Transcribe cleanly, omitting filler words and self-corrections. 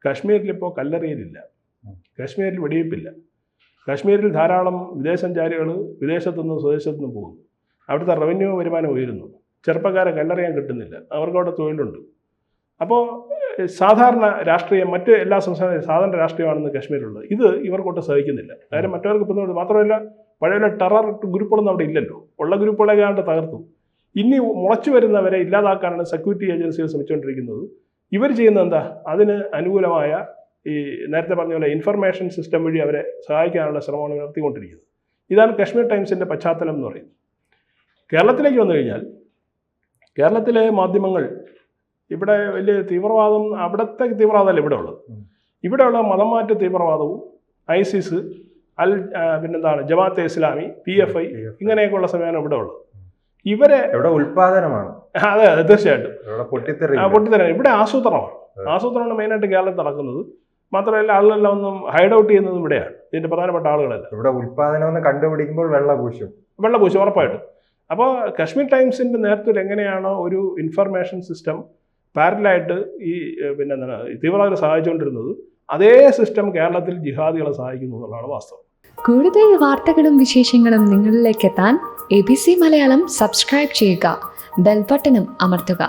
കാശ്മീരിലിപ്പോൾ കല്ലെറിയലില്ല, കാശ്മീരിൽ വെടിവെപ്പില്ല. കാശ്മീരിൽ ധാരാളം വിദേശസഞ്ചാരികൾ വിദേശത്തു നിന്നും സ്വദേശത്തു നിന്നും പോകുന്നു. അവിടുത്തെ റവന്യൂ വരുമാനം ഉയരുന്നു. ചെറുപ്പക്കാരെ കല്ലെറിയാൻ കിട്ടുന്നില്ല, അവർക്കവിടെ തൊഴിലുണ്ട്. അപ്പോൾ സാധാരണ രാഷ്ട്രീയം മറ്റ് എല്ലാ സംസ്ഥാനത്തും സാധാരണ രാഷ്ട്രീയമാണെന്ന് കാശ്മീരുള്ളത്. ഇത് ഇവർക്കൊട്ട് സഹിക്കുന്നില്ല. കാര്യം മറ്റവർക്ക് ഇപ്പം മാത്രമല്ല, പഴയ ടെറർ ഗ്രൂപ്പുകളൊന്നും അവിടെ ഇല്ലല്ലോ. ഉള്ള ഗ്രൂപ്പുകളെ കണ്ട് തകർത്തു. ഇനി മുളച്ചു വരുന്നവരെ ഇല്ലാതാക്കാനാണ് സെക്യൂരിറ്റി ഏജൻസികൾ ശ്രമിച്ചുകൊണ്ടിരിക്കുന്നത്. ഇവർ ചെയ്യുന്നത് എന്താ? അതിന് അനുകൂലമായ ഈ നേരത്തെ പറഞ്ഞ പോലെ ഇൻഫർമേഷൻ സിസ്റ്റം വഴി അവരെ സഹായിക്കാനുള്ള ശ്രമമാണ് നടത്തിക്കൊണ്ടിരിക്കുന്നത്. ഇതാണ് കാശ്മീർ ടൈംസിൻ്റെ പശ്ചാത്തലം എന്ന് പറയുന്നത്. കേരളത്തിലേക്ക് വന്നു കഴിഞ്ഞാൽ കേരളത്തിലെ മാധ്യമങ്ങൾ ഇവിടെ വലിയ തീവ്രവാദം, അവിടുത്തെ തീവ്രവാദമല്ല ഇവിടെ ഉള്ളത്. ഇവിടെയുള്ള മതം മാറ്റ തീവ്രവാദവും ഐസിസ്, പിന്നെന്താണ് ജമാഅത്തെ ഇസ്ലാമി, PFI ഇങ്ങനെയൊക്കെയുള്ള സമയമാണ് ഇവിടെ ഉള്ളത്. ഇവരെ ഉൽപാദനമാണ്. അതെ അതെ, തീർച്ചയായിട്ടും പൊട്ടിത്തെറി. ഇവിടെ ആസൂത്രണമാണ് മെയിനായിട്ട് കേരളത്തിൽ നടക്കുന്നത്. മാത്രമല്ല ആളുകളെല്ലാം ഒന്നും ഹൈഡ് ഔട്ട് ചെയ്യുന്നതും ഇവിടെയാണ്. ഇതിന്റെ പ്രധാനപ്പെട്ട ആളുകളല്ല. ഇവിടെ ഉൽപാദനം കണ്ടുപിടിക്കുമ്പോൾ വെള്ളപൂശും ഉറപ്പായിട്ടും. അപ്പോൾ കാശ്മീർ ടൈംസിന്റെ നേതൃത്വത്തിൽ എങ്ങനെയാണോ ഒരു ഇൻഫർമേഷൻ സിസ്റ്റം പാരലായിട്ട് ഈ പിന്നെന്താണ് തീവ്രവാദികളെ സഹായിച്ചുകൊണ്ടിരുന്നത്, അതേ സിസ്റ്റം കേരളത്തിൽ ജിഹാദികളെ സഹായിക്കുന്നു എന്നുള്ളതാണ് വാസ്തവം. കൂടുതൽ വാർത്തകളും വിശേഷങ്ങളും നിങ്ങളിലേക്ക് എത്താൻ ABC മലയാളം സബ്സ്ക്രൈബ് ചെയ്യുക, ബെൽബട്ടനും അമർത്തുക.